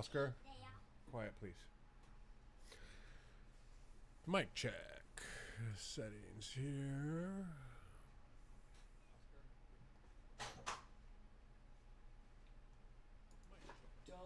Oscar, quiet please. Mic check. Settings here. Don't.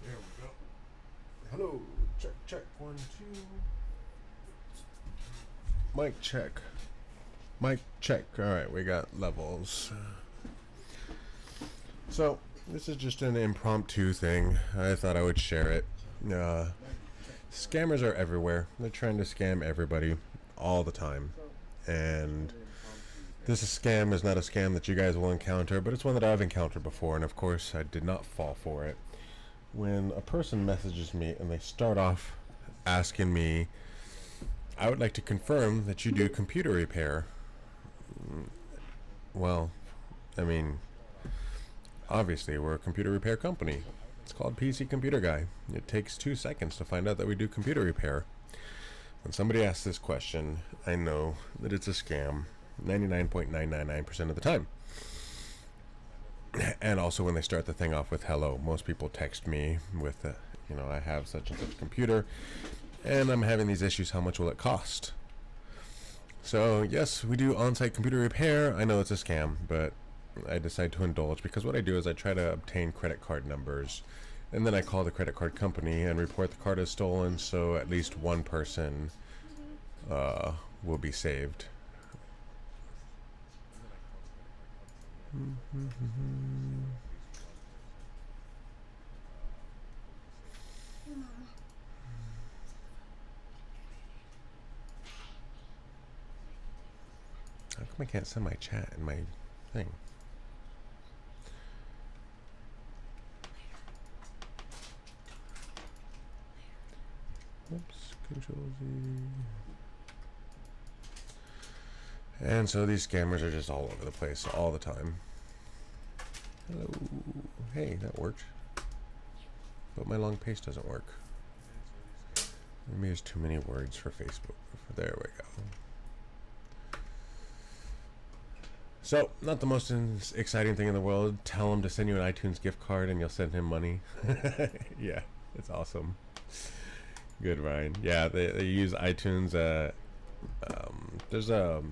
There we go. Hello. Check, check. 1, 2. Mic check. Mic check. Alright, we got levels. So, this is just an impromptu thing. I thought I would share it. Scammers are everywhere. They're trying to scam everybody all the time. And this scam is not a scam that you guys will encounter, but it's one that I've encountered before, and of course I did not fall for it. When a person messages me and they start off asking me, I would like to confirm that you do computer repair. Well, I mean, obviously we're a computer repair company. It's called PC Computer Guy. It takes 2 seconds to find out that we do computer repair. When somebody asks this question, I know that it's a scam 99.999% of the time. And also when they start the thing off with hello. Most people text me with, I have such and such computer and I'm having these issues. How much will it cost? So yes, we do on-site computer repair. I know it's a scam, but I decide to indulge because what I do is I try to obtain credit card numbers and then I call the credit card company and report the card as stolen, so at least one person will be saved. How come I can't send my chat in my thing? Oops, Control Z. And so these scammers are just all over the place all the time. Hello. Hey, that worked. But my long paste doesn't work. Maybe there's too many words for Facebook. There we go. So, not the most exciting thing in the world. Tell him to send you an iTunes gift card and you'll send him money. Yeah, it's awesome. Good, Ryan. Yeah, they use iTunes. There's a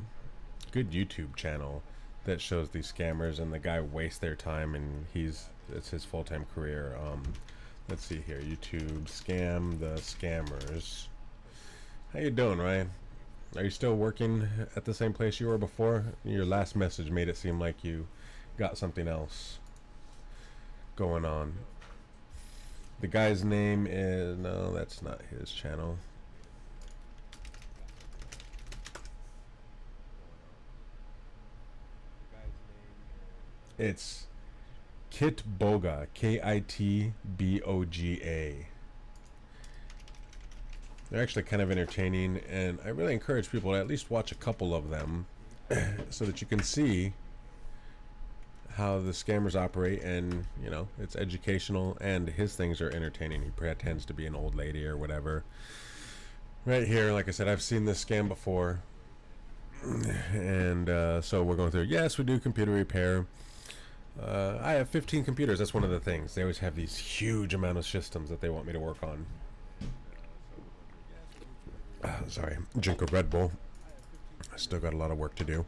good YouTube channel that shows these scammers, and the guy wastes their time, and it's his full-time career. Let's see here, YouTube scam the scammers. How you doing, Ryan? Are you still working at the same place you were before? Your last message made it seem like you got something else going on. The guy's name is, no, that's not his channel. It's Kitboga, Kitboga. They're actually kind of entertaining, and I really encourage people to at least watch a couple of them so that you can see how the scammers operate, and it's educational, and his things are entertaining. He pretends to be an old lady or whatever. Right here, like I said, I've seen this scam before, and so we're going through. Yes, we do computer repair. I have 15 computers. That's one of the things. They always have these huge amount of systems that they want me to work on. Sorry, drink a Red Bull. I still got a lot of work to do.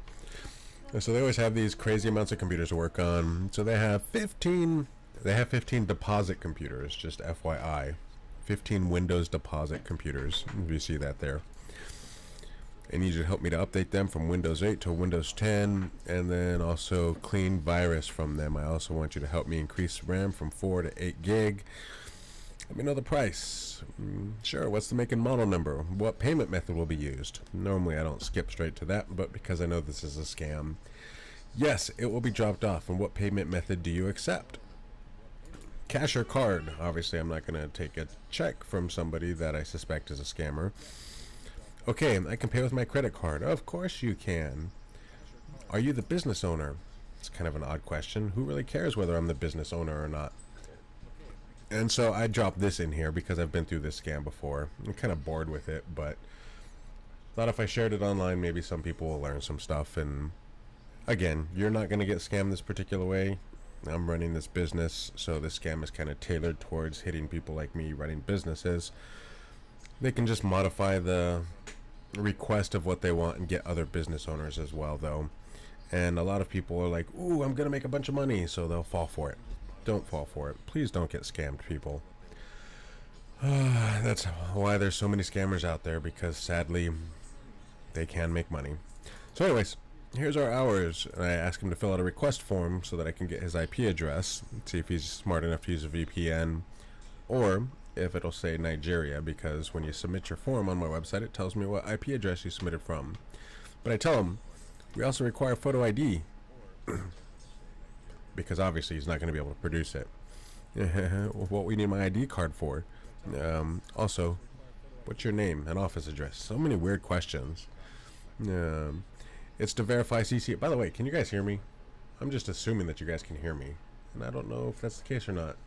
So they always have these crazy amounts of computers to work on. So they have 15. They have 15 deposit computers. Just FYI, 15 Windows deposit computers. If you see that there. I need you to help me to update them from Windows 8 to Windows 10, and then also clean virus from them. I also want you to help me increase RAM from 4 to 8 gig. Let me know the price. Sure, what's the make and model number? What payment method will be used? Normally I don't skip straight to that, but because I know this is a scam, yes, it will be dropped off. And what payment method do you accept? Cash or card? Obviously I'm not going to take a check from somebody that I suspect is a scammer. Okay, I can pay with my credit card. Of course you can. Are you the business owner? It's kind of an odd question. Who really cares whether I'm the business owner or not? And so I dropped this in here because I've been through this scam before. I'm kind of bored with it, but thought if I shared it online, maybe some people will learn some stuff. And again, you're not going to get scammed this particular way. I'm running this business, so this scam is kind of tailored towards hitting people like me running businesses. They can just modify the request of what they want and get other business owners as well, though. And a lot of people are like, ooh, I'm going to make a bunch of money, so they'll fall for it. Don't fall for it. Please don't get scammed, people. That's why there's so many scammers out there, because sadly, they can make money. So anyways, here's our hours. I ask him to fill out a request form so that I can get his IP address, see if he's smart enough to use a VPN, or if it'll say Nigeria, because when you submit your form on my website, it tells me what IP address you submitted from. But I tell him, we also require photo ID, because obviously he's not going to be able to produce it. What we need my ID card for. Also, what's your name and office address? So many weird questions. It's to verify CC. By the way, can you guys hear me? I'm just assuming that you guys can hear me, and I don't know if that's the case or not.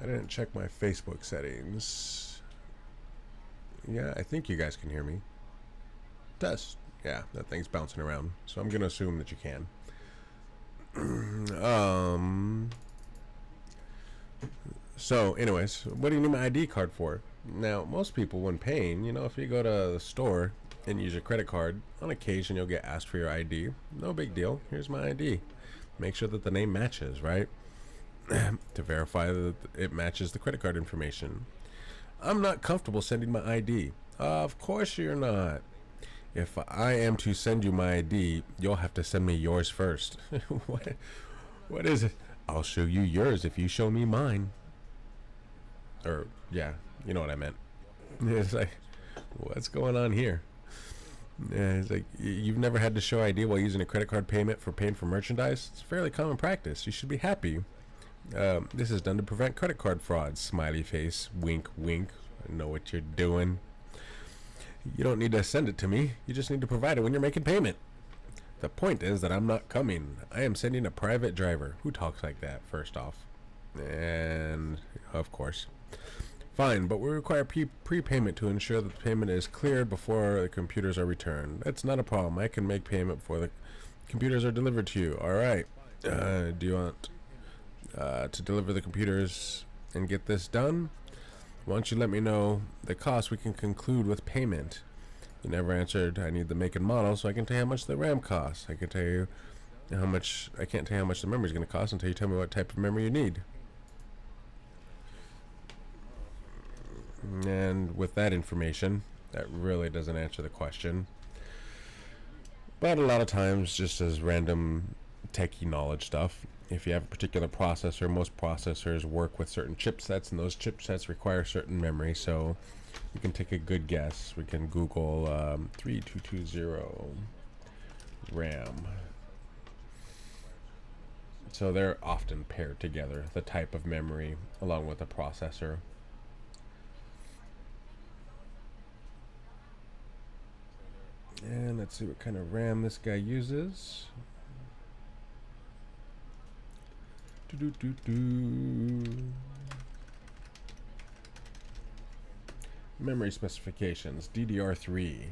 I didn't check my Facebook settings. Yeah, I think you guys can hear me. Test. Yeah, that thing's bouncing around, so I'm gonna assume that you can. So anyways, what do you need my ID card for? Now, most people, when paying, you know, if you go to the store and use your credit card, on occasion you'll get asked for your ID. No big deal. Here's my ID. Make sure that the name matches, right? To verify that it matches the credit card information. I'm not comfortable sending my ID. Of course you're not. If I am to send you my ID, you'll have to send me yours first. What is it? I'll show you yours if you show me mine. Or, yeah, you know what I meant. It's like, what's going on here? Yeah, it's like, you've never had to show ID while using a credit card payment for paying for merchandise? It's fairly common practice. You should be happy. This is done to prevent credit card fraud. Smiley face. Wink, wink. I know what you're doing. You don't need to send it to me. You just need to provide it when you're making payment. The point is that I'm not coming. I am sending a private driver. Who talks like that, first off? And, of course. Fine, but we require prepayment to ensure that the payment is cleared before the computers are returned. That's not a problem. I can make payment before the computers are delivered to you. All right. Do you want to deliver the computers and get this done? Why don't you let me know the cost? We can conclude with payment. You never answered. I need the make and model so I can tell you how much the RAM costs. I can tell you how much. I can't tell you how much the memory is going to cost until you tell me what type of memory you need. And with that information, that really doesn't answer the question. But a lot of times, just as random techie knowledge stuff, if you have a particular processor, most processors work with certain chipsets, and those chipsets require certain memory. So you can take a good guess. We can Google 3220 RAM. So they're often paired together, the type of memory along with the processor. And let's see what kind of RAM this guy uses. Memory specifications, DDR3.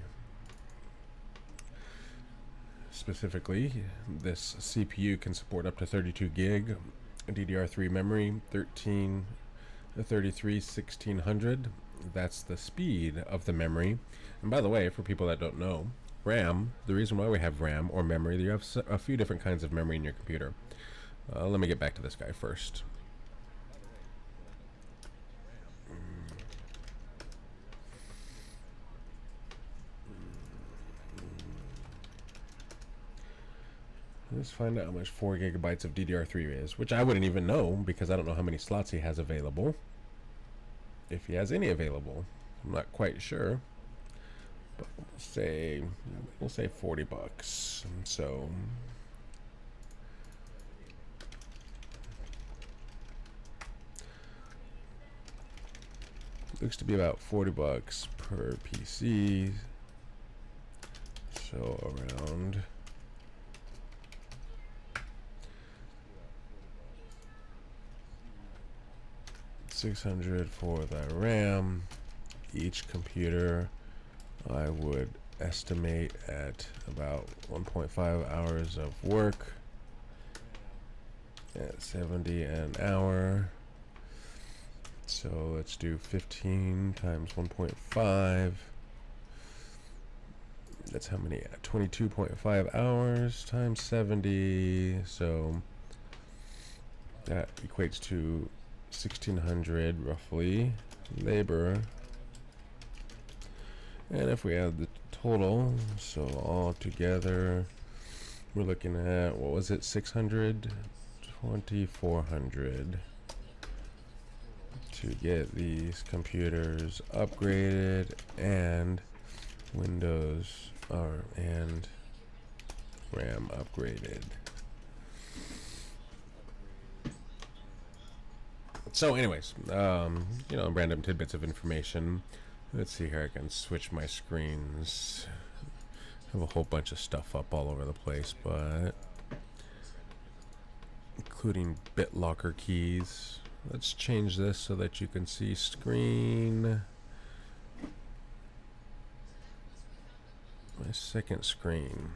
Specifically, this CPU can support up to 32 gig DDR3 memory, 33 1600. That's the speed of the memory. And by the way, for people that don't know, RAM, the reason why we have RAM or memory, you have a few different kinds of memory in your computer. Let me get back to this guy first. Let's find out how much 4 gigabytes of DDR3 is, which I wouldn't even know because I don't know how many slots he has available. If he has any available, I'm not quite sure. But we'll say 40 bucks. So looks to be about 40 bucks per PC. So around $600 for the RAM. Each computer I would estimate at about 1.5 hours of work at 70 an hour. So let's do 15 times 1.5. That's how many? 22.5 hours times 70. So that equates to 1600 roughly labor. And if we add the total, so all together we're looking at, what was it, 600, 2400 to get these computers upgraded and Windows and RAM upgraded. So anyways, random tidbits of information. Let's see here, I can switch my screens. I have a whole bunch of stuff up all over the place, but including BitLocker keys. Let's change this so that you can see screen. My second screen.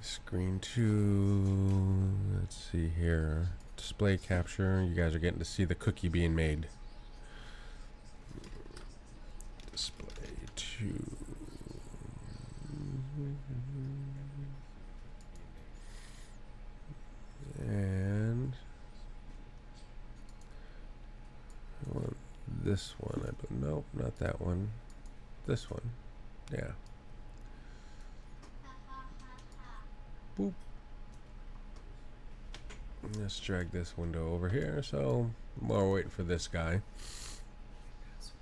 Screen 2. Let's see here. Display capture. You guys are getting to see the cookie being made. Display 2. And I want this one. Nope, not that one. This one. Yeah. Boop. Let's drag this window over here. So while we're waiting for this guy, it's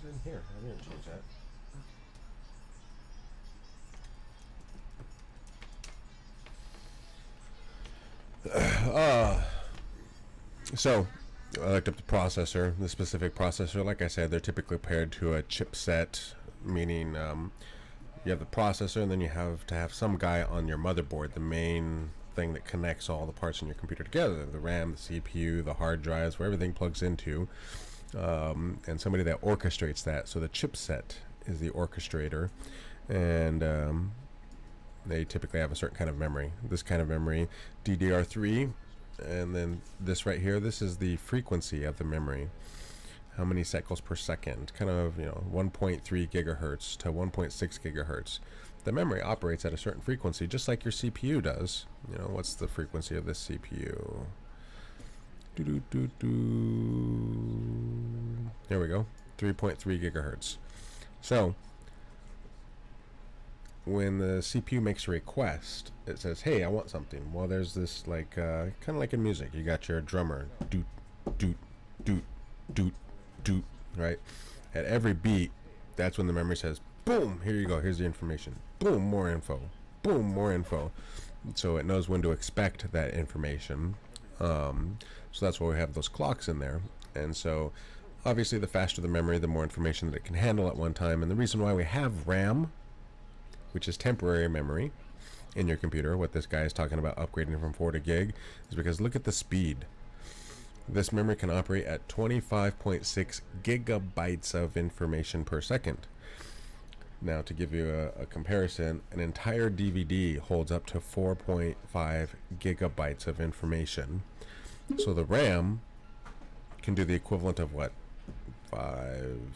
in here. I didn't change that. So I looked up the processor, the specific processor. Like I said, they're typically paired to a chipset, meaning you have the processor and then you have to have some guy on your motherboard, the main thing that connects all the parts in your computer together, the RAM, the CPU, the hard drives, where everything plugs into, and somebody that orchestrates that. So the chipset is the orchestrator, and they typically have a certain kind of memory. This kind of memory, DDR3, and then this right here, this is the frequency of the memory. How many cycles per second, kind of, 1.3 gigahertz to 1.6 gigahertz. The memory operates at a certain frequency, just like your CPU does. What's the frequency of this CPU? There we go, 3.3 gigahertz. So when the CPU makes a request, it says, hey, I want something. Well, there's this, like, kind of like in music, you got your drummer, doot, doot, doot, doot, doot, right? At every beat, that's when the memory says, boom, here you go, here's the information. Boom, more info. Boom, more info. So it knows when to expect that information. So that's why we have those clocks in there. And so obviously the faster the memory, the more information that it can handle at one time. And the reason why we have RAM, which is temporary memory, in your computer, what this guy is talking about upgrading from 4 to gig, is because look at the speed. This memory can operate at 25.6 gigabytes of information per second. Now, to give you a comparison, an entire DVD holds up to 4.5 gigabytes of information. So the RAM can do the equivalent of what?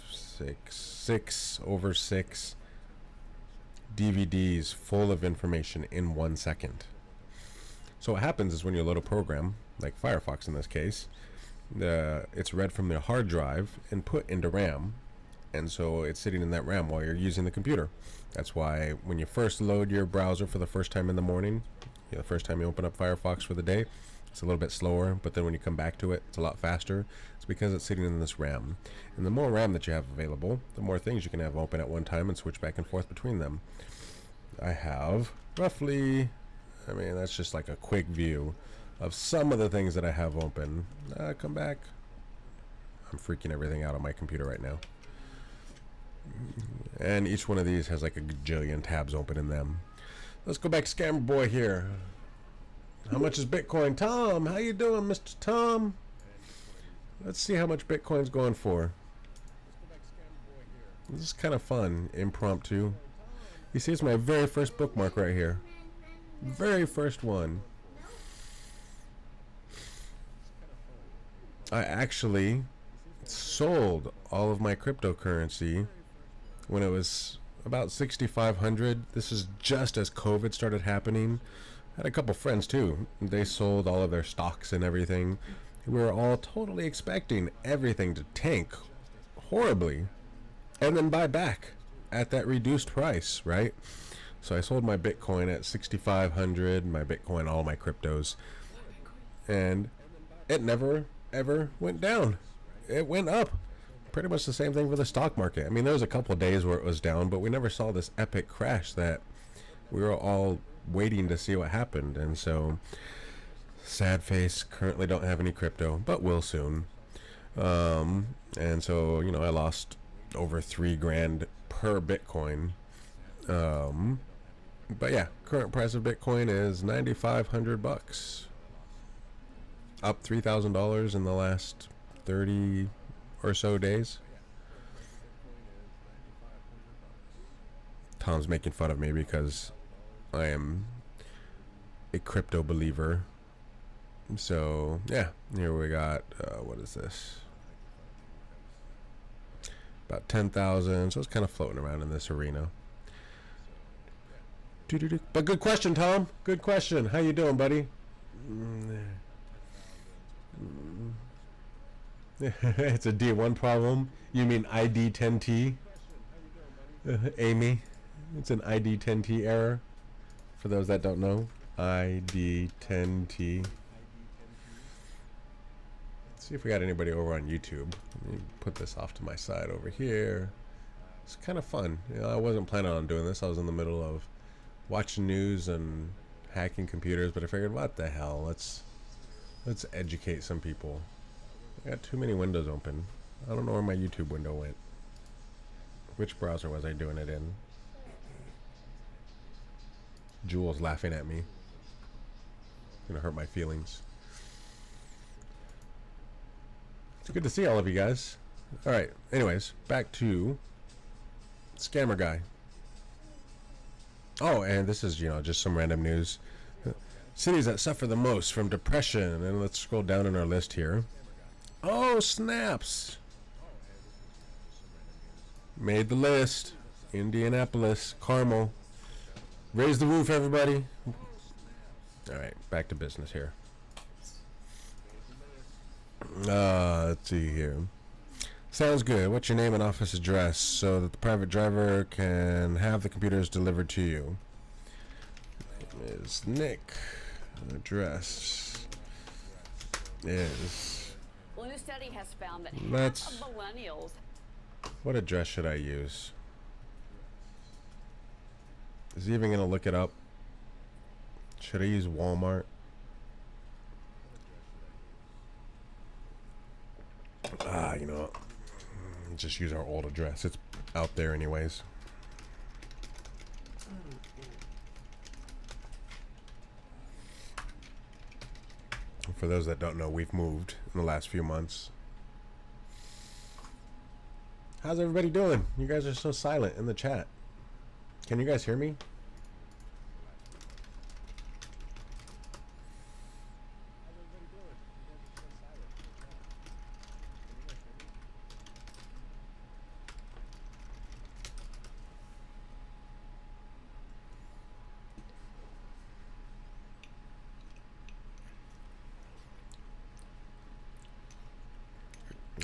6 over 6 DVDs full of information in 1 second. So what happens is when you load a program, like Firefox in this case, it's read from the hard drive and put into RAM. And so it's sitting in that RAM while you're using the computer. That's why when you first load your browser for the first time in the morning, the first time you open up Firefox for the day, it's a little bit slower, but then when you come back to it, it's a lot faster. It's because it's sitting in this RAM. And the more RAM that you have available, the more things you can have open at one time and switch back and forth between them. I have roughly, that's just like a quick view of some of the things that I have open. Come back. I'm freaking everything out on my computer right now. And each one of these has like a gajillion tabs open in them. Let's go back to Scammer Boy here. How much is Bitcoin? Tom, how you doing, Mr. Tom? Let's see how much Bitcoin's going for. This is kind of fun. Impromptu. You see, it's my very first bookmark right here. Very first one. I actually sold all of my cryptocurrency when it was about 6,500. This is just as COVID started happening. I had a couple friends too. They sold all of their stocks and everything. We were all totally expecting everything to tank horribly and then buy back at that reduced price, right? So I sold my Bitcoin at 6,500, my Bitcoin, all my cryptos, and it never ever went down. It went up. Pretty much the same thing for the stock market. There was a couple of days where it was down, but we never saw this epic crash that we were all waiting to see what happened. And so, sad face, currently don't have any crypto, but will soon. And so, I lost over $3,000 per Bitcoin. But yeah, current price of Bitcoin is $9,500, up $3,000 in the last 30 or so days. Tom's making fun of me because I am a crypto believer. So yeah, here we got what is this? About 10,000. So it's kind of floating around in this arena. But good question, Tom. Good question. How you doing, buddy? It's a D1 problem. You mean ID10T? Amy, it's an ID10T error. For those that don't know, ID10T. Let's see if we got anybody over on YouTube. Let me put this off to my side over here. It's kind of fun. I wasn't planning on doing this. I was in the middle of watching news and hacking computers, but I figured, what the hell? Let's educate some people. I got too many windows open. I don't know where my YouTube window went. Which browser was I doing it in? Jules laughing at me. Gonna hurt my feelings. It's good to see all of you guys. Alright, anyways, back to Scammer Guy. Oh, and this is, just some random news. Cities that suffer the most from depression. And let's scroll down in our list here. Oh, snaps. Made the list. Indianapolis, Carmel. Raise the roof, everybody. Alright, back to business here. Let's see here. Sounds good. What's your name and office address so that the private driver can have the computers delivered to you? Name is Nick. Address is... Well, a new study has found that Let's... half of millennials... What address should I use? Is he even going to look it up? Should I use Walmart? You know what? Just use our old address. It's out there anyways. For those that don't know, we've moved in the last few months. How's everybody doing? You guys are so silent in the chat. Can you guys hear me?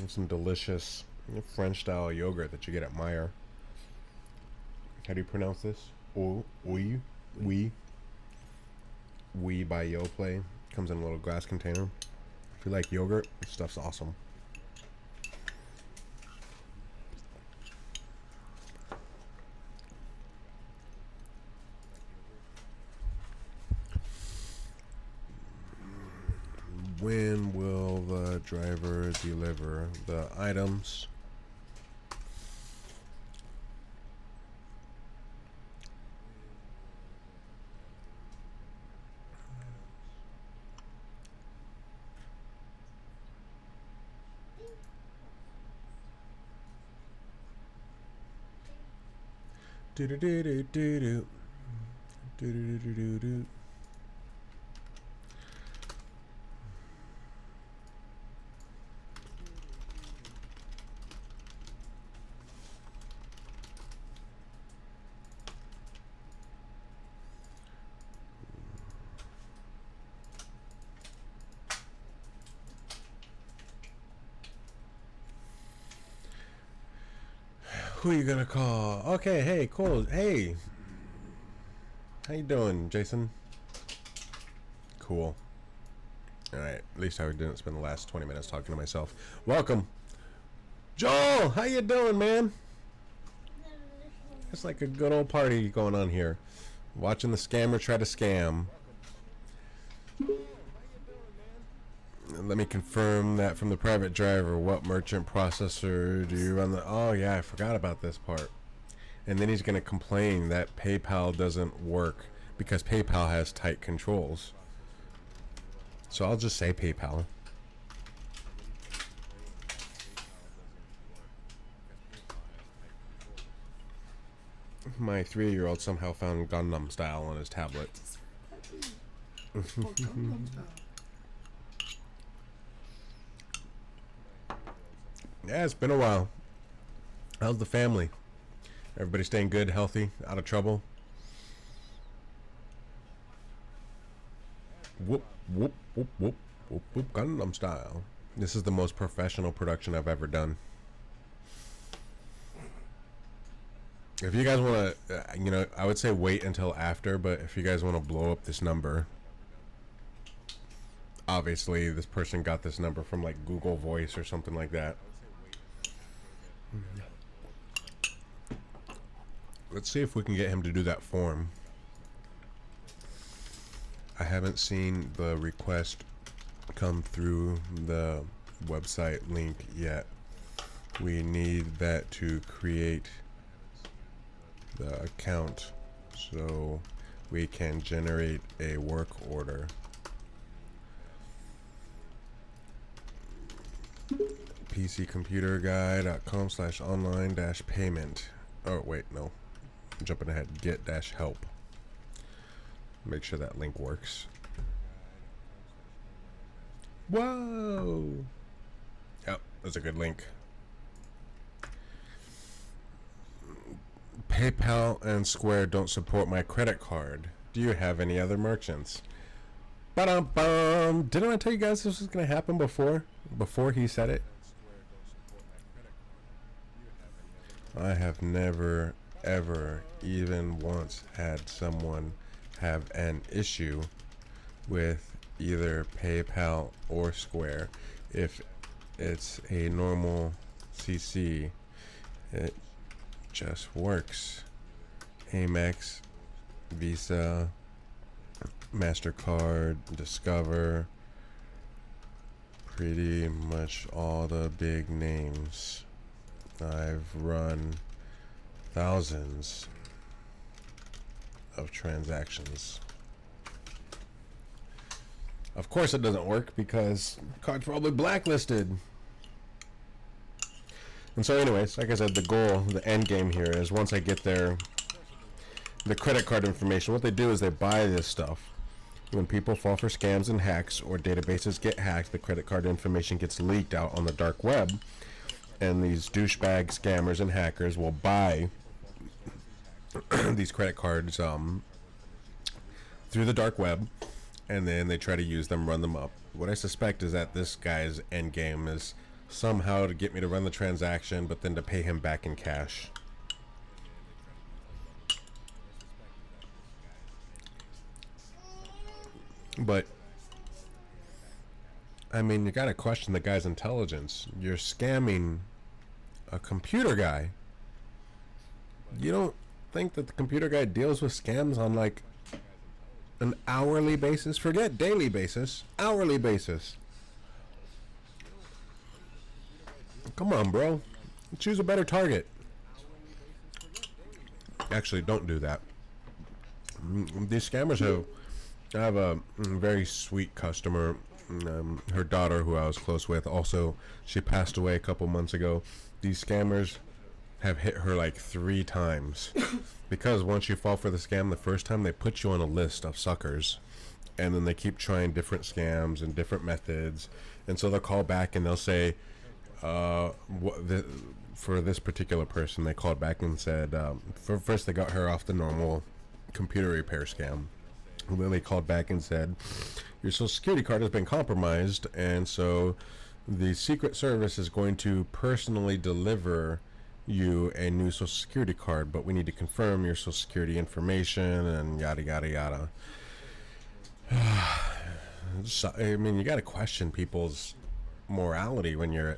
Some delicious French style yogurt that you get at Meyer. How do you pronounce this? Oui by Yoplait. Comes in a little glass container. If you like yogurt, this stuff's awesome. When will the driver deliver the items? Do do do do do do do do do do do. Who are you gonna call? Okay, hey, cool. Hey, how you doing, Jason? Cool. All right. At least I didn't spend the last 20 minutes talking to myself. Welcome, Joel. How you doing, man? It's like a good old party going on here. Watching the scammer try to scam. Let me confirm that from the private driver. What merchant processor do you run the... Oh, yeah, I forgot about this part. And then he's going to complain that PayPal doesn't work because PayPal has tight controls. So I'll just say PayPal. My 3-year-old somehow found Gangnam Style on his tablet. Yeah, it's been a while. How's the family? Everybody staying good, healthy, out of trouble? Whoop, whoop, whoop, whoop, whoop, whoop, Gangnam Style. This is the most professional production I've ever done. If you guys want to, you know, I would say wait until after, but if you guys want to blow up this number, obviously this person got this number from like Google Voice or something like that. Let's see if we can get him to do that form. I haven't seen the request come through the website link yet. We need that to create the account so we can generate a work order. pccomputerguy.com/online-payment. Oh wait, no, I'm jumping ahead. Get-help. Make sure that link works. Whoa! Yep, that's a good link. PayPal and Square don't support my credit card. Do you have any other merchants? Ba-dum-bum! Didn't I tell you guys this was going to happen before? Before he said it? I have never, ever, even once had someone have an issue with either PayPal or Square. If it's a normal CC, it just works. Amex, Visa, MasterCard, Discover, pretty much all the big names. I've run thousands of transactions. Of course it doesn't work because the card's probably blacklisted. And so anyways, like I said, the goal, the end game here is once I get the credit card information, what they do is they buy this stuff. When people fall for scams and hacks or databases get hacked, the credit card information gets leaked out on the dark web. And these douchebag scammers and hackers will buy these credit cards through the dark web, and then they try to use them, run them up. What I suspect is that this guy's end game is somehow to get me to run the transaction, but then to pay him back in cash. But I mean, you gotta question the guy's intelligence. You're scamming a computer guy. You don't think that the computer guy deals with scams on like an hourly basis? Forget daily basis, hourly basis. Come on, bro. Choose a better target. Actually, don't do that. These scammers I have a very sweet customer. Her daughter, who I was close with, also, she passed away a couple months ago. These scammers have hit her like 3 times. Because once you fall for the scam the first time, they put you on a list of suckers. And then they keep trying different scams and different methods. And so they'll call back and they'll say, for this particular person, they called back and said, first they got her off the normal computer repair scam. And then they called back and said, your social security card has been compromised, and so the Secret Service is going to personally deliver you a new social security card, but we need to confirm your social security information and yada yada yada. So, I mean, you got to question people's morality when you're,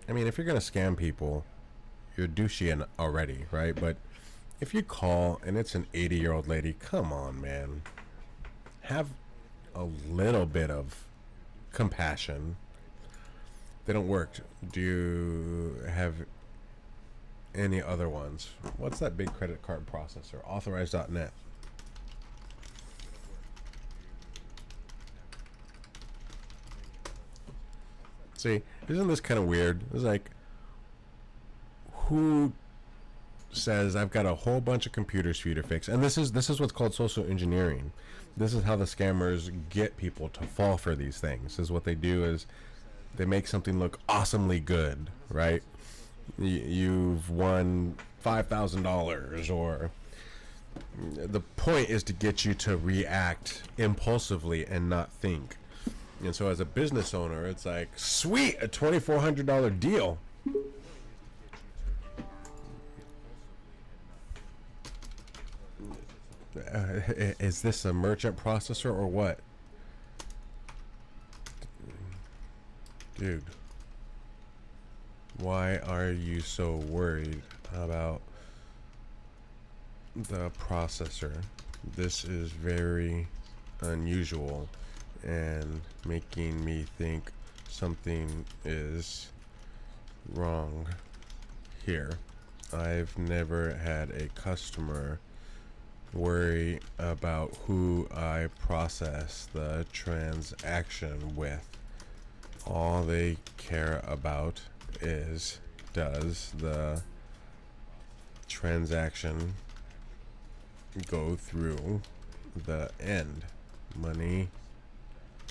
I mean, if you're going to scam people, you're douchey already, right? But if you call and it's an 80-year-old lady, come on, man. Have a little bit of compassion. They don't work. Do you have any other ones? What's that big credit card processor? Authorize.net. See, isn't this kind of weird? It's like, who says I've got a whole bunch of computers for you to fix? And this is what's called social engineering. This is how the scammers get people to fall for these things. Is what they do is they make something look awesomely good, right? You've won $5,000, or the point is to get you to react impulsively and not think. And so as a business owner, it's like, sweet, a $2,400 deal. Is this a merchant processor or what? Dude, why are you so worried about the processor? This is very unusual and making me think something is wrong here. I've never had a customer worry about who I process the transaction with. All they care about is, does the transaction go through the end? Money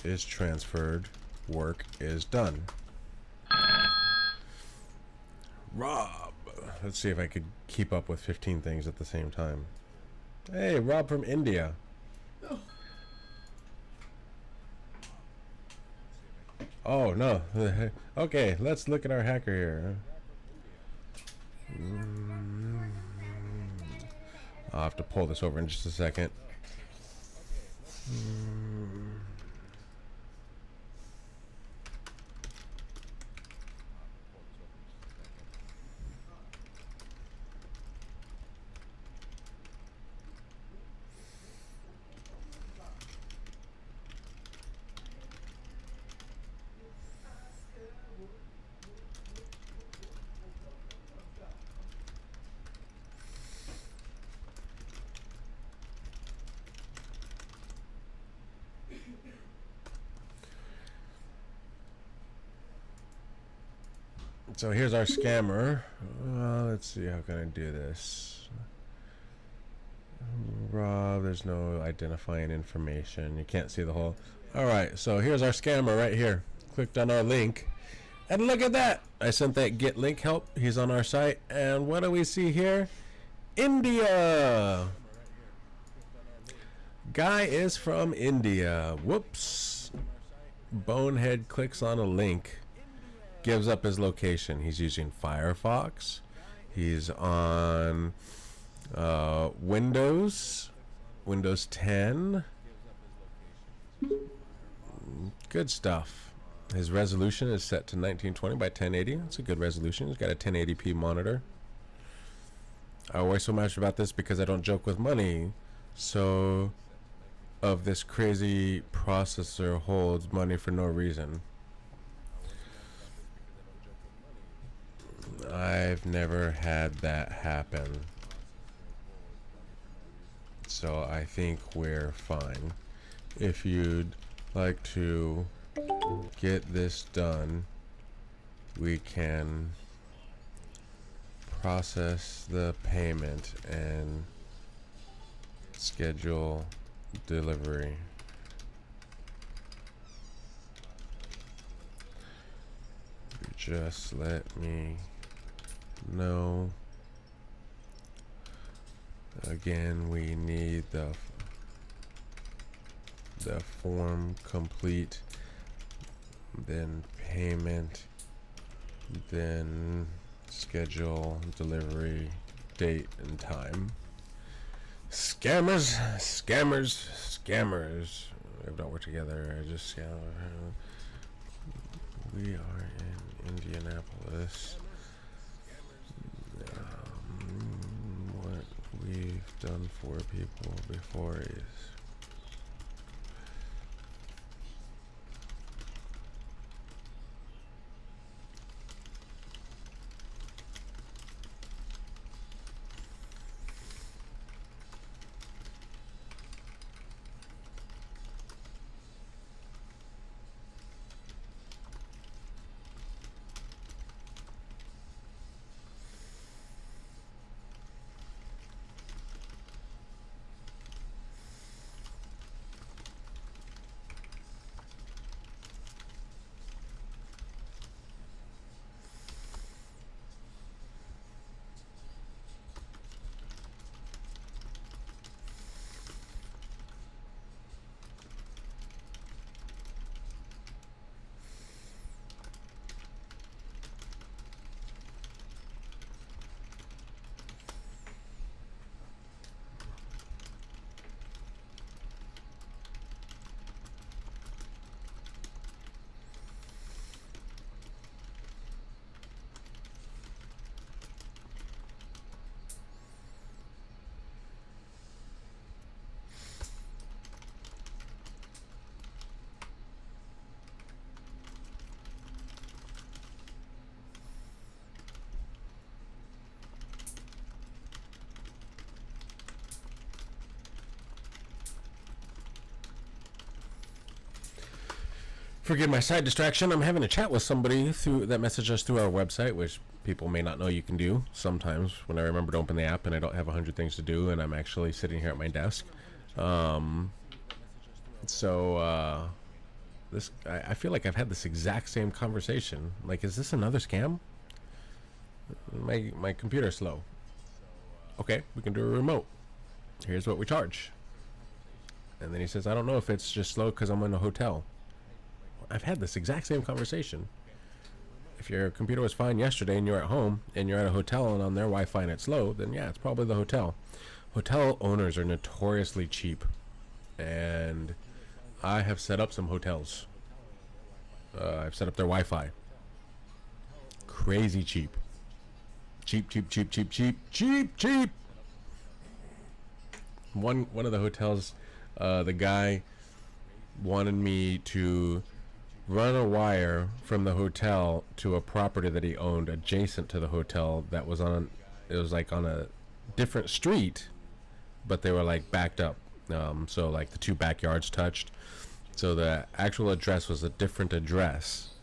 is transferred, work is done. Rob. Let's see if I could keep up with 15 things at the same time. Hey, Rob from India. Oh, no. Okay, let's look at our hacker here. I'll have to pull this over in just a second. So here's our scammer. Let's see, how can I do this? Rob, there's no identifying information. You can't see the whole. Alright, so here's our scammer right here. Clicked on our link. And look at that! I sent that get link help. He's on our site. And what do we see here? India! Guy is from India. Whoops. Bonehead clicks on a link. Gives up his location. He's using Firefox. He's on Windows 10. Good stuff. His resolution is set to 1920 by 1080. That's a good resolution. He's got a 1080p monitor. I worry so much about this because I don't joke with money. So, of this crazy processor holds money for no reason. I've never had that happen. So I think we're fine. If you'd like to get this done, we can process the payment and schedule delivery. Just let me know. Again, we need the form complete, then payment, then schedule delivery date and time. Scammers, scammers, scammers. We don't work together. I just scam. We are in Indianapolis. What we've done for people before is forgive my side distraction. I'm having a chat with somebody through that messaged us through our website, which people may not know you can do sometimes when I remember to open the app and I don't have 100 things to do and I'm actually sitting here at my desk. I feel like I've had this exact same conversation. Like, is this another scam? My computer's slow. Okay, we can do a remote. Here's what we charge. And then he says, I don't know if it's just slow because I'm in a hotel. I've had this exact same conversation. If your computer was fine yesterday and you're at home and you're at a hotel and on their Wi-Fi and it's slow, then yeah, it's probably the hotel. Hotel owners are notoriously cheap. And I have set up some hotels. I've set up their Wi-Fi. Crazy cheap. Cheap, cheap, cheap, cheap, cheap, cheap, cheap. One of the hotels, the guy wanted me to run a wire from the hotel to a property that he owned adjacent to the hotel that was on, it was like on a different street, but they were like backed up. So like the two backyards touched. So the actual address was a different address.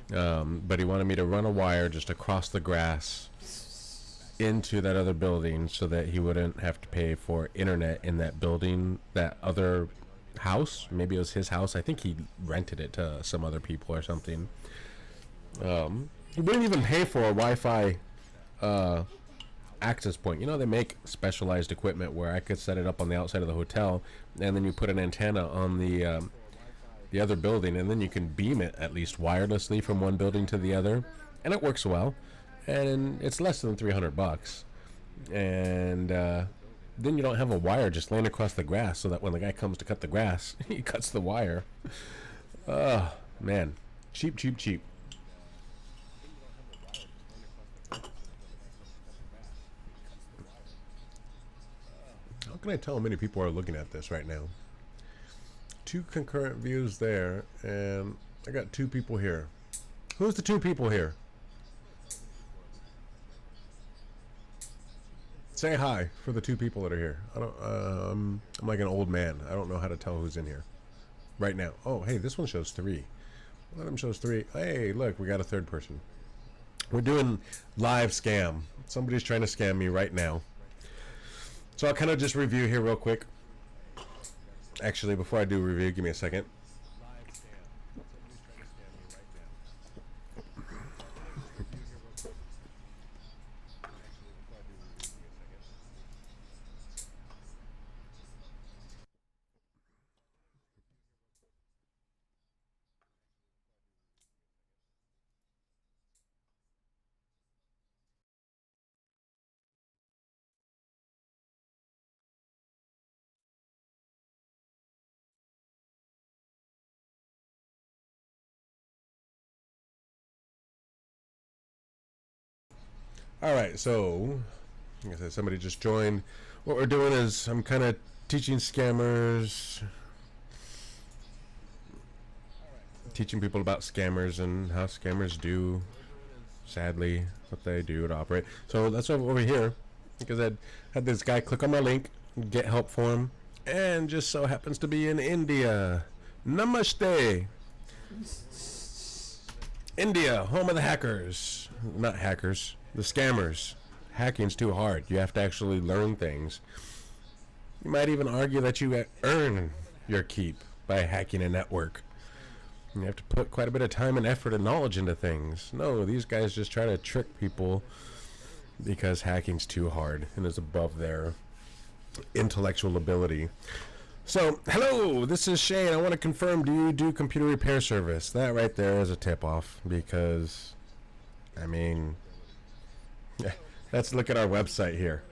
But he wanted me to run a wire just across the grass into that other building so that he wouldn't have to pay for internet in that building, that other house. Maybe it was his house. I think he rented it to some other people or something. He wouldn't even pay for a Wi-Fi access point. You know, they make specialized equipment where I could set it up on the outside of the hotel, and then you put an antenna on the other building, and then you can beam it at least wirelessly from one building to the other, and it works well, and it's less than $300. And then you don't have a wire just laying across the grass, so that when the guy comes to cut the grass, he cuts the wire. Oh man, cheap, cheap, cheap. How can I tell how many people are looking at this right now? 2 concurrent views there, and I got 2 people here. Who's the 2 people here? Say hi for the 2 people that are here. I don't. I'm like an old man. I don't know how to tell who's in here right now. Oh, hey, this one shows 3. One of them shows 3. Hey, look, we got a 3rd person. We're doing live scam. Somebody's trying to scam me right now. So I'll kind of just review here real quick. Actually, before I do review, give me a second. All right, so like I said, somebody just joined. What we're doing is I'm kind of teaching scammers, teaching people about scammers and how scammers do, sadly, what they do to operate. So that's over here, because I had this guy click on my link, get help for him, and just so happens to be in India. Namaste. India, home of the hackers. Not hackers, the scammers. Hacking's too hard. You have to actually learn things. You might even argue that you earn your keep by hacking a network. You have to put quite a bit of time and effort and knowledge into things. No, these guys just try to trick people because hacking's too hard and is above their intellectual ability. So, hello, this is Shane. I want to confirm, do you do computer repair service? That right there is a tip-off, because, I mean, let's look at our website here.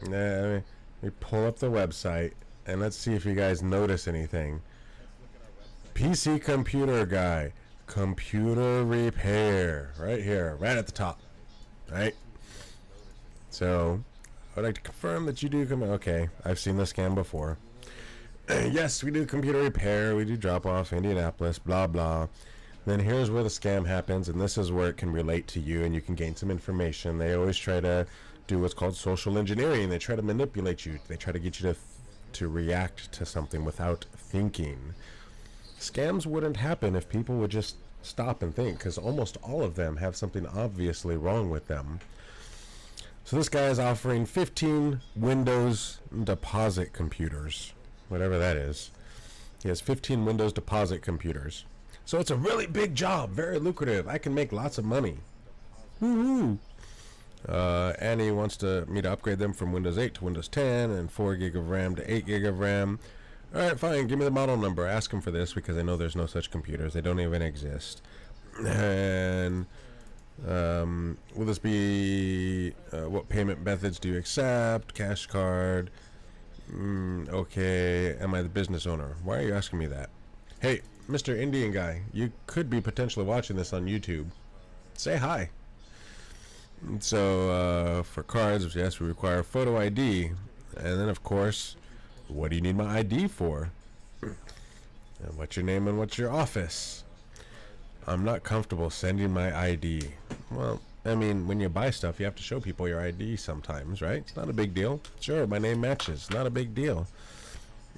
We pull up the website, and let's see if you guys notice anything. PC computer guy, computer repair, right here, right at the top, right? So, I'd like to confirm that you do okay, I've seen this scam before. Yes, we do computer repair, we do drop-off, Indianapolis, blah, blah. Then here's where the scam happens, and this is where it can relate to you, and you can gain some information. They always try to do what's called social engineering. They try to manipulate you. They try to get you to react to something without thinking. Scams wouldn't happen if people would just stop and think, because almost all of them have something obviously wrong with them. So this guy is offering 15 Windows deposit computers, whatever that is. He has 15 Windows deposit computers. So it's a really big job, very lucrative. I can make lots of money. Woohoo! And he wants me to upgrade them from Windows 8 to Windows 10 and 4 gig of RAM to 8 gig of RAM. All right, fine. Give me the model number. Ask him for this because I know there's no such computers. They don't even exist. And will this be what payment methods do you accept? Cash card. Okay. Am I the business owner? Why are you asking me that? Hey, Mr. Indian guy, you could be potentially watching this on YouTube. Say hi. So for cards, yes, we require photo ID. And then, of course, what do you need my ID for? And what's your name and what's your office? I'm not comfortable sending my ID. Well, I mean, when you buy stuff, you have to show people your ID sometimes, right? It's not a big deal. Sure, my name matches. Not a big deal.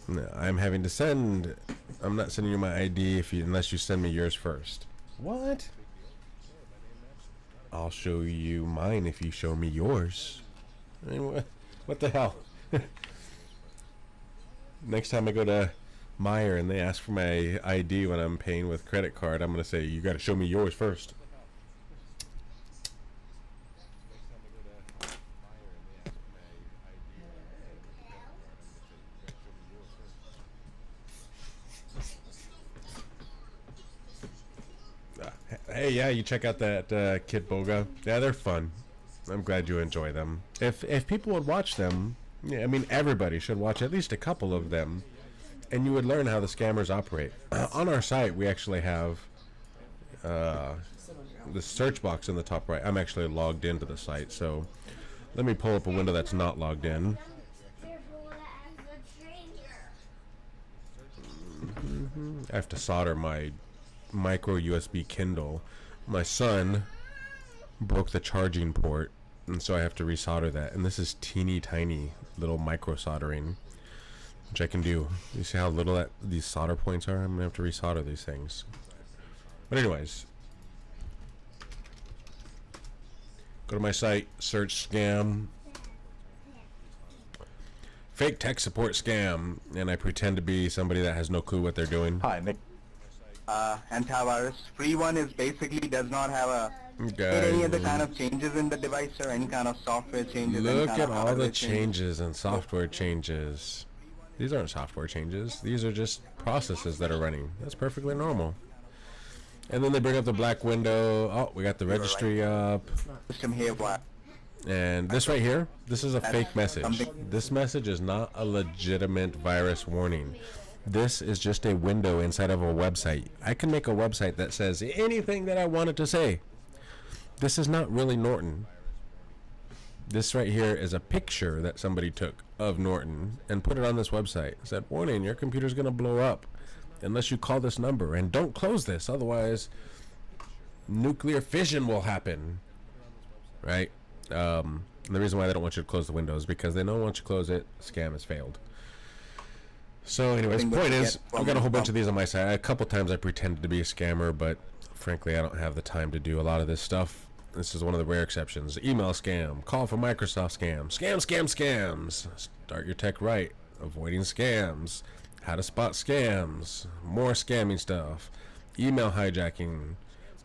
No, I'm having to send. I'm not sending you my ID unless you send me yours first. What? I'll show you mine if you show me yours. I mean, what the hell? Next time I go to Meijer and they ask for my ID when I'm paying with credit card, I'm gonna say, you gotta show me yours first. Hey, yeah, you check out that Kid Boga. Yeah, they're fun. I'm glad you enjoy them. If people would watch them, yeah, I mean, everybody should watch at least a couple of them, and you would learn how the scammers operate. On our site, we actually have the search box in the top right. I'm actually logged into the site, so let me pull up a window that's not logged in. I have to solder my micro USB Kindle. My son broke the charging port, and so I have to resolder that. And this is teeny tiny little micro soldering, which I can do. You see how little these solder points are? I'm gonna have to resolder these things. But anyways, go to my site, search scam, fake tech support scam, and I pretend to be somebody that has no clue what they're doing. Hi, Nick. Antivirus. Free one is basically does not have any other kind of changes in the device or any kind of software changes. Look at all the changes and software changes. These aren't software changes. These are just processes that are running. That's perfectly normal. And then they bring up the black window. Oh, we got the registry up. System here, and this right here, this is a fake message. This message is not a legitimate virus warning. This is just a window inside of a website. I can make a website that says anything that I wanted to say. This is not really Norton. This right here is a picture that somebody took of Norton and put it on this website. It said, warning, your computer's going to blow up unless you call this number. And don't close this, otherwise nuclear fission will happen. Right? And the reason why they don't want you to close the window is because they know once you close it, scam has failed. So anyways, point is, I've got a whole bunch of these on my site. A couple times I pretended to be a scammer, but frankly I don't have the time to do a lot of this stuff. This is one of the rare exceptions. Email scam, call from Microsoft scam, scams. Start your tech right, avoiding scams, how to spot scams, more scamming stuff, email hijacking.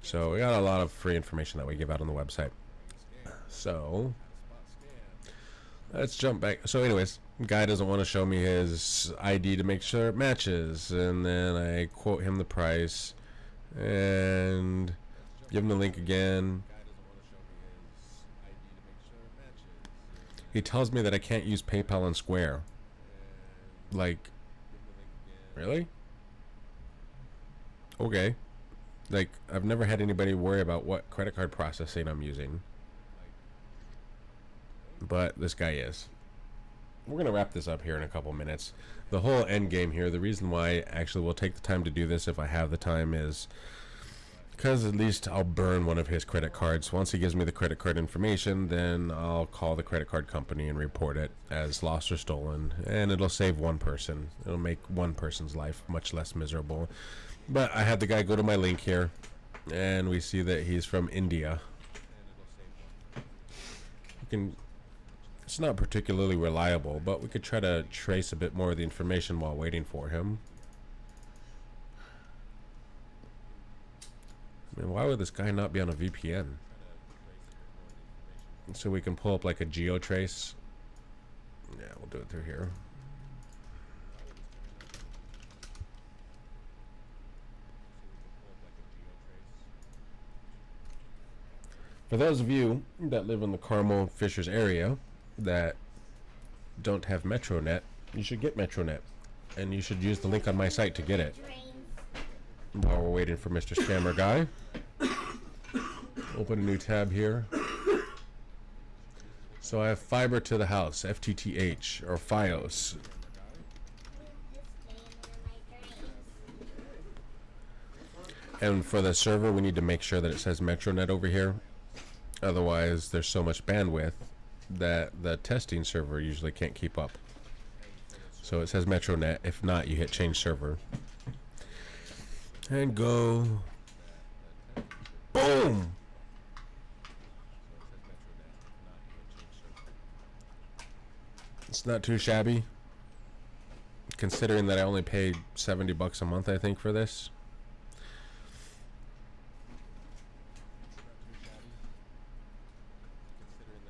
So we got a lot of free information that we give out on the website. So let's jump back. So anyways, guy doesn't want to show me his ID to make sure it matches, and then I quote him the price and give him the link again. He tells me that I can't use PayPal and Square. Like, really? Okay. Like, I've never had anybody worry about what credit card processing I'm using, but this guy is. We're going to wrap this up here in a couple minutes. The whole end game here, the reason why actually we'll take the time to do this if I have the time is because at least I'll burn one of his credit cards. Once he gives me the credit card information, then I'll call the credit card company and report it as lost or stolen, and it'll save one person. It'll make one person's life much less miserable. But I had the guy go to my link here, and we see that he's from India. You can... It's not particularly reliable, but we could try to trace a bit more of the information while waiting for him. I mean, why would this guy not be on a VPN? So we can pull up like a geotrace. Yeah, we'll do it through here. For those of you that live in the Carmel Fishers area that don't have MetroNet, you should get MetroNet, and you should use the link on my site to get it. While we're waiting for Mr. Scammer Guy, open a new tab here. So I have fiber to the house, FTTH or FiOS. And for the server, we need to make sure that it says MetroNet over here. Otherwise, there's so much bandwidth that the testing server usually can't keep up. So it says MetroNet. If not, you hit change server. And go. Boom! It's not too shabby, considering that I only paid $70 a month, I think, for this.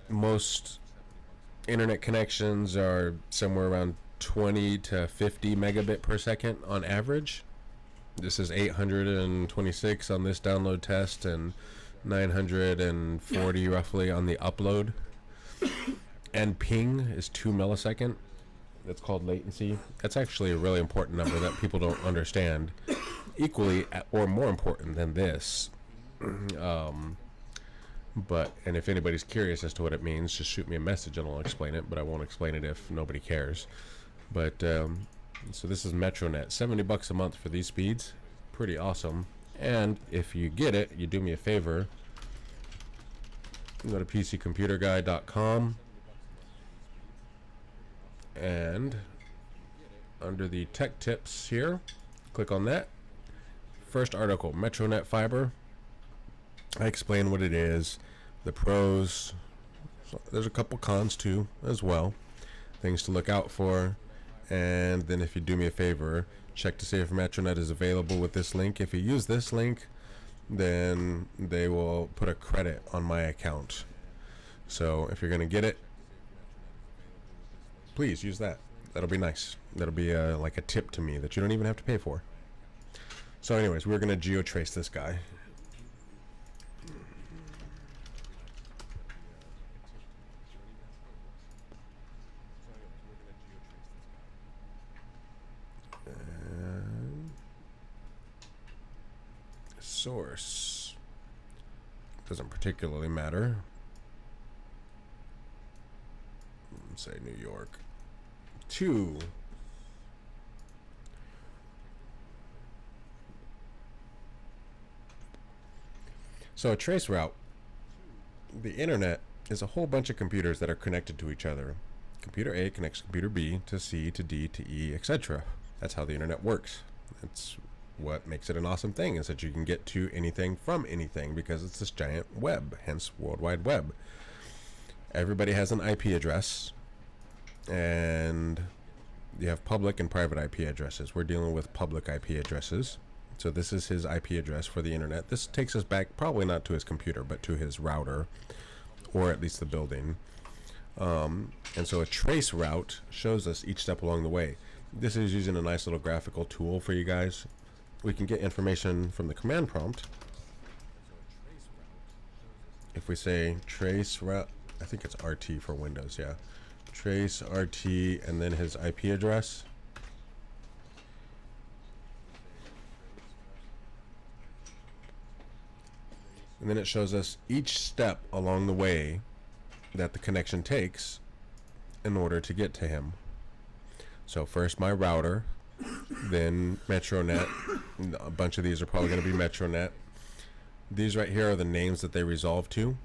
Most internet connections are somewhere around 20 to 50 megabit per second on average. This is 826 on this download test and 940 roughly on the upload. And ping is 2 millisecond. That's called latency. That's actually a really important number that people don't understand. Equally or more important than this. And if anybody's curious as to what it means, just shoot me a message and I'll explain it, but I won't explain it if nobody cares. But so this is MetroNet, $70 a month for these speeds. Pretty awesome. And if you get it, you do me a favor. Go to pccomputerguy.com and under the tech tips here, click on that. First article, MetroNet Fiber. I explain what it is, the pros. So there's a couple cons too as well, things to look out for. And then if you do me a favor, check to see if MetroNet is available with this link. If you use this link, then they will put a credit on my account. So if you're going to get it, please use that. That'll be nice. That'll be like a tip to me that you don't even have to pay for. So anyways, we're going to geotrace this guy. Source doesn't particularly matter. Let's say New York 2. So a trace route, the internet is a whole bunch of computers that are connected to each other. Computer A connects computer B to C to D to E, etc. That's how the internet works. It's what makes it an awesome thing, is that you can get to anything from anything because it's this giant web, hence World Wide Web. Everybody has an IP address, and you have public and private IP addresses. We're dealing with public IP addresses. So this is his IP address for the internet. This takes us back probably not to his computer, but to his router, or at least the building. And so a trace route shows us each step along the way. This is using a nice little graphical tool for you guys. We can get information from the command prompt. If we say trace route, I think it's RT for Windows, yeah. Trace RT and then his IP address. And then it shows us each step along the way that the connection takes in order to get to him. So first my router, then MetroNet. A bunch of these are probably going to be MetroNet. These right here are the names that they resolve to.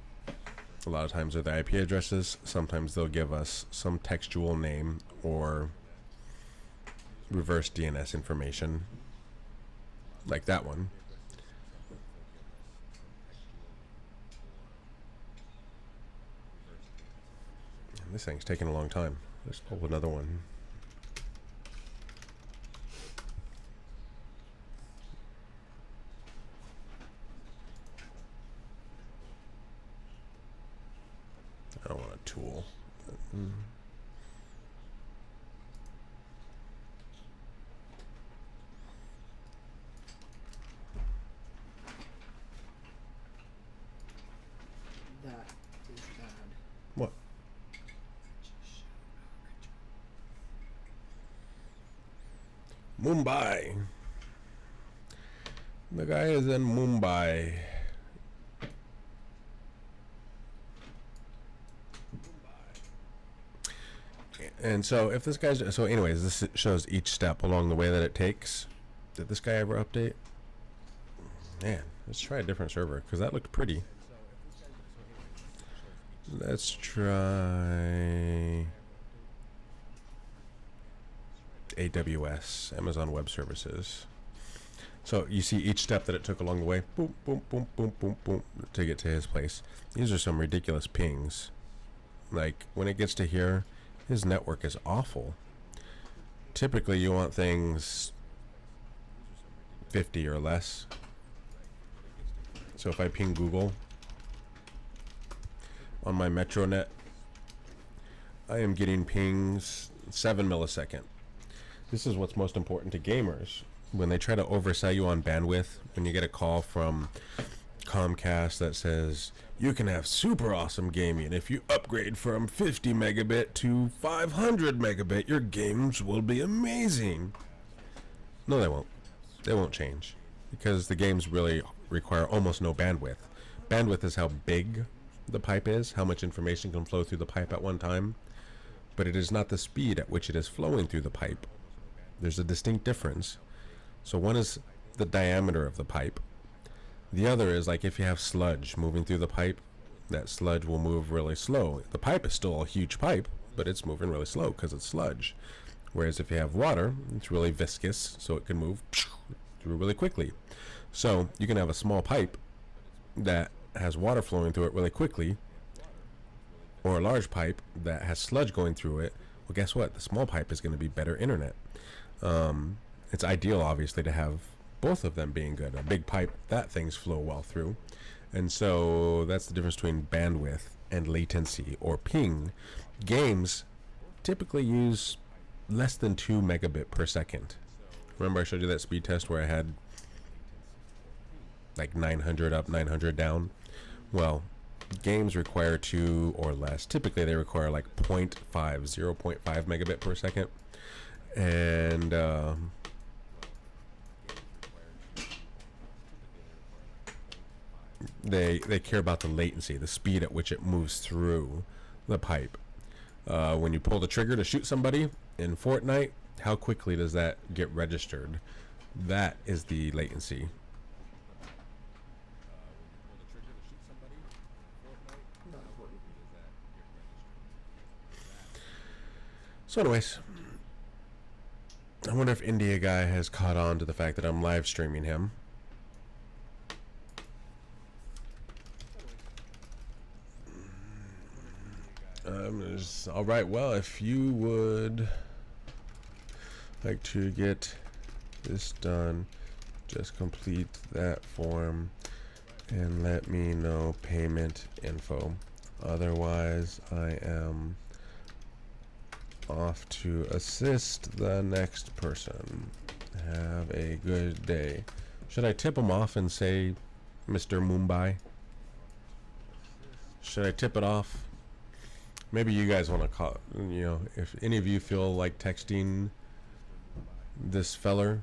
A lot of times they're the IP addresses. Sometimes they'll give us some textual name or reverse DNS information, like that one. And this thing's taking a long time. Let's pull another one. I don't want a tool. That is bad. What? Mumbai. The guy is in Mumbai. And so if this guy's, so anyways, this shows each step along the way that it takes. Did this guy ever update? Man, let's try a different server, because that looked pretty. Let's try AWS, Amazon Web Services. So you see each step that it took along the way, boom, boom, boom, boom, boom, boom, to get to his place. These are some ridiculous pings. Like, when it gets to here, his network is awful. Typically, you want things 50 or less. So if I ping Google on my MetroNet, I am getting pings 7 millisecond. This is what's most important to gamers. When they try to oversell you on bandwidth, when you get a call from Comcast that says, you can have super awesome gaming if you upgrade from 50 megabit to 500 megabit, your games will be amazing. No, they won't. They won't change, because the games really require almost no bandwidth. Bandwidth is how big the pipe is, how much information can flow through the pipe at one time, but it is not the speed at which it is flowing through the pipe. There's a distinct difference. So one is the diameter of the pipe. The other is, like, if you have sludge moving through the pipe, that sludge will move really slow. The pipe is still a huge pipe, but it's moving really slow because it's sludge. Whereas if you have water, it's really viscous, so it can move through really quickly. So you can have a small pipe that has water flowing through it really quickly, or a large pipe that has sludge going through it. Well, guess what? The small pipe is going to be better internet. It's ideal, obviously, to have both of them being good. A big pipe, that things flow well through. And so that's the difference between bandwidth and latency, or ping. Games typically use less than 2 megabit per second. Remember I showed you that speed test where I had like 900 up, 900 down? Well, games require 2 or less. Typically they require like 0.5 megabit per second. And they care about the latency, the speed at which it moves through the pipe. When you pull the trigger to shoot somebody in Fortnite, how quickly does that get registered? That is the latency. So anyways, I wonder if India guy has caught on to the fact that I'm live streaming him. All right, well, if you would like to get this done, just complete that form and let me know payment info. Otherwise, I am off to assist the next person. Have a good day. Should I tip him off and say Mr. Mumbai? Should I tip it off? Maybe you guys want to call, you know, if any of you feel like texting this feller,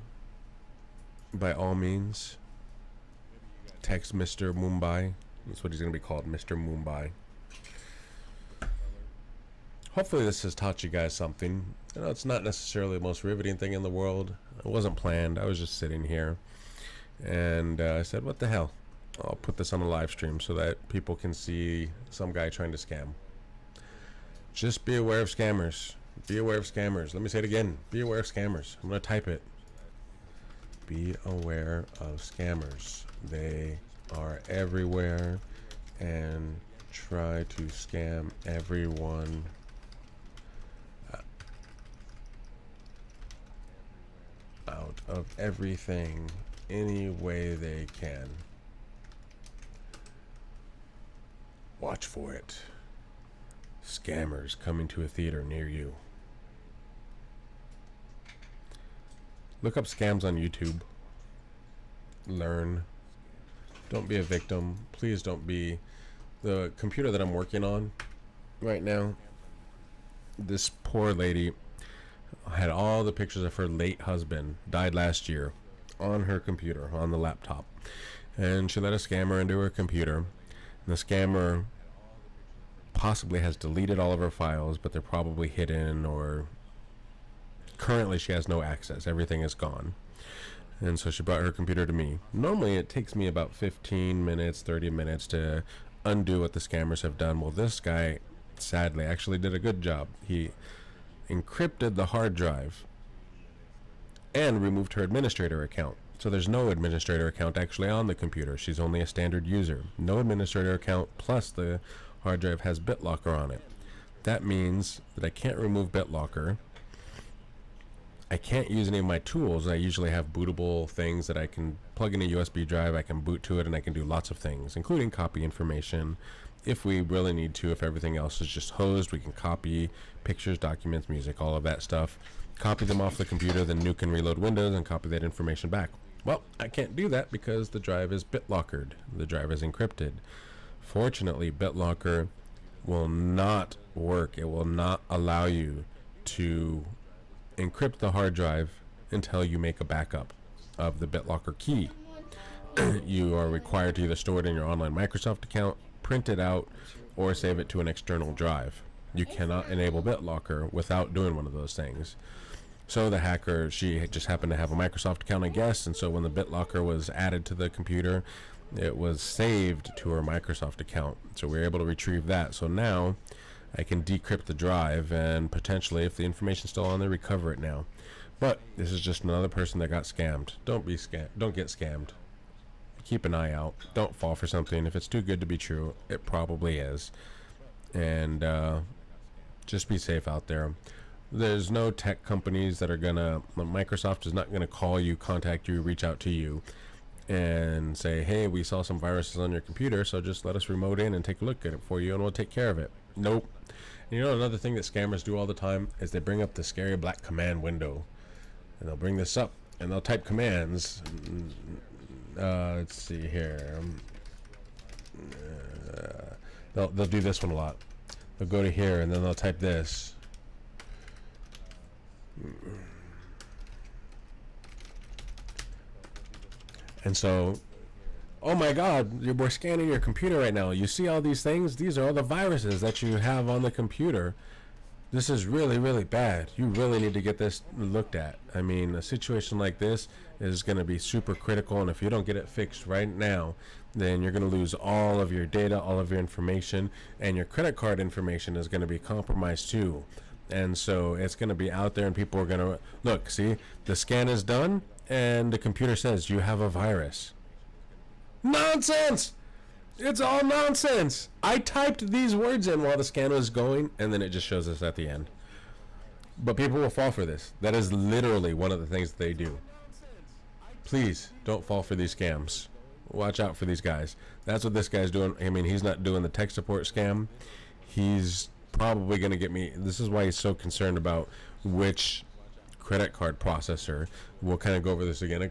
by all means, text Mr. Mumbai. That's what he's going to be called, Mr. Mumbai. Hopefully this has taught you guys something. You know, it's not necessarily the most riveting thing in the world. It wasn't planned. I was just sitting here. And I said, what the hell? I'll put this on a live stream so that people can see some guy trying to scam. Just be aware of scammers. Be aware of scammers. Let me say it again. Be aware of scammers. I'm going to type it. Be aware of scammers. They are everywhere and try to scam everyone out of everything any way they can. Watch for it. Scammers coming to a theater near you. Look up scams on YouTube. Learn. Don't be a victim. Please don't be. The computer that I'm working on right now, this poor lady had all the pictures of her late husband, died last year, on her computer, on the laptop. And she let a scammer into her computer. And the scammer possibly has deleted all of her files, but they're probably hidden, or currently she has no access. Everything is gone. And so she brought her computer to me. Normally it takes me about 15 minutes, 30 minutes to undo what the scammers have done. Well, this guy sadly actually did a good job. He encrypted the hard drive and removed her administrator account. So there's no administrator account actually on the computer. She's only a standard user. No administrator account, plus the hard drive has BitLocker on it. That means that I can't remove BitLocker. I can't use any of my tools. I usually have bootable things that I can plug in a USB drive, I can boot to it, and I can do lots of things, including copy information. If we really need to, if everything else is just hosed, we can copy pictures, documents, music, all of that stuff. Copy them off the computer, then nuke and reload Windows and copy that information back. Well, I can't do that because the drive is BitLockered. The drive is encrypted. Fortunately, BitLocker will not work. It will not allow you to encrypt the hard drive until you make a backup of the BitLocker key. You are required to either store it in your online Microsoft account, print it out, or save it to an external drive. You cannot enable BitLocker without doing one of those things. So the hacker, she just happened to have a Microsoft account, I guess, and so when the BitLocker was added to the computer, it was saved to her Microsoft account. So we were able to retrieve that. So now I can decrypt the drive and potentially, if the information's still on there, recover it now. But this is just another person that got scammed. Don't be scammed. Don't get scammed. Keep an eye out. Don't fall for something. If it's too good to be true, it probably is. And just be safe out there. There's no tech companies that are gonna, Microsoft is not gonna call you, contact you, reach out to you and say, hey, we saw some viruses on your computer, so just let us remote in and take a look at it for you and we'll take care of it. Nope. And you know, another thing that scammers do all the time is they bring up the scary black command window, and they'll bring this up and they'll type commands. Let's see here. They'll do this one a lot. They'll go to here and then they'll type this. And so, oh my God, we're scanning your computer right now. You see all these things? These are all the viruses that you have on the computer. This is really, really bad. You really need to get this looked at. I mean, a situation like this is going to be super critical, and if you don't get it fixed right now, then you're going to lose all of your data, all of your information, and your credit card information is going to be compromised too. And so it's going to be out there, and people are going to look, see, the scan is done, and the computer says you have a virus. Nonsense! It's all nonsense. I typed these words in while the scan was going, and then it just shows us at the end. But people will fall for this. That is literally one of the things that they do. Please don't fall for these scams. Watch out for these guys. That's what this guy's doing. I mean, he's not doing the tech support scam. He's probably going to get me. This is why he's so concerned about which credit card processor. We'll kind of go over this again.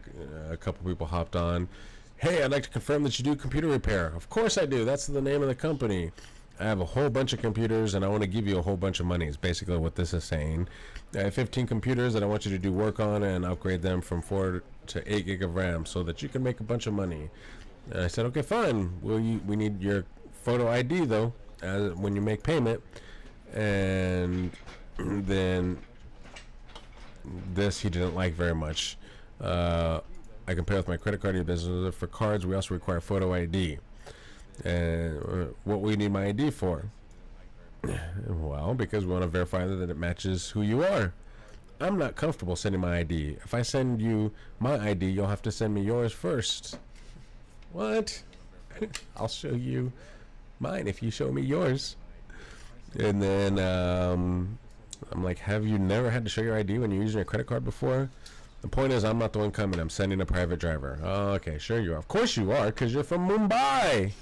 A couple people hopped on. Hey, I'd like to confirm that you do computer repair. Of course I do. That's the name of the company. I have a whole bunch of computers and I want to give you a whole bunch of money is basically what this is saying. I have 15 computers that I want you to do work on and upgrade them from 4 to 8 gig of RAM so that you can make a bunch of money. And I said, okay, fine. We need your photo ID though when you make payment. And then this he didn't like very much. I compare with my credit card business. For cards, we also require photo ID. And what we need my ID for? Well, because we want to verify that it matches who you are. I'm not comfortable sending my ID. If I send you my ID, you'll have to send me yours first. What? I'll show you mine if you show me yours. And then I'm like, have you never had to show your ID when you're using a credit card before? The point is, I'm not the one coming. I'm sending a private driver. Oh, okay, sure you are. Of course you are, because you're from Mumbai.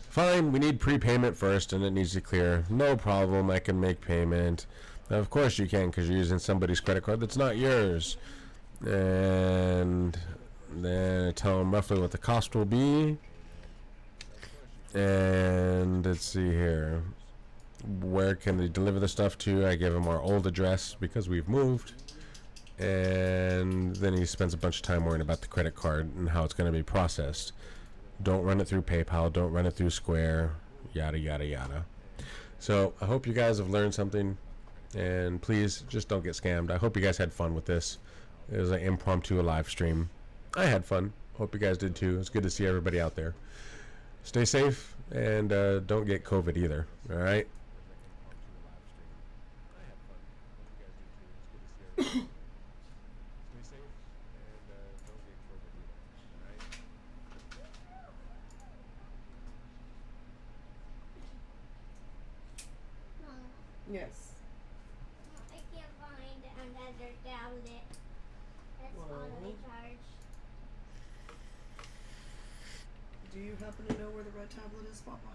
Fine, we need prepayment first, and it needs to clear. No problem, I can make payment. Now, of course you can, because you're using somebody's credit card that's not yours. And then I tell them roughly what the cost will be. And let's see here. Where can they deliver the stuff to? I give them our old address, because we've moved. And then he spends a bunch of time worrying about the credit card and how it's going to be processed. Don't run it through PayPal. Don't run it through Square. Yada, yada, yada. So I hope you guys have learned something. And please, just don't get scammed. I hope you guys had fun with this. It was an impromptu live stream. I had fun. Hope you guys did too. It's good to see everybody out there. Stay safe and don't get COVID either. All right? Yes. I can't find another tablet that's Well. auto charge. Do you happen to know where the red tablet is, Papa?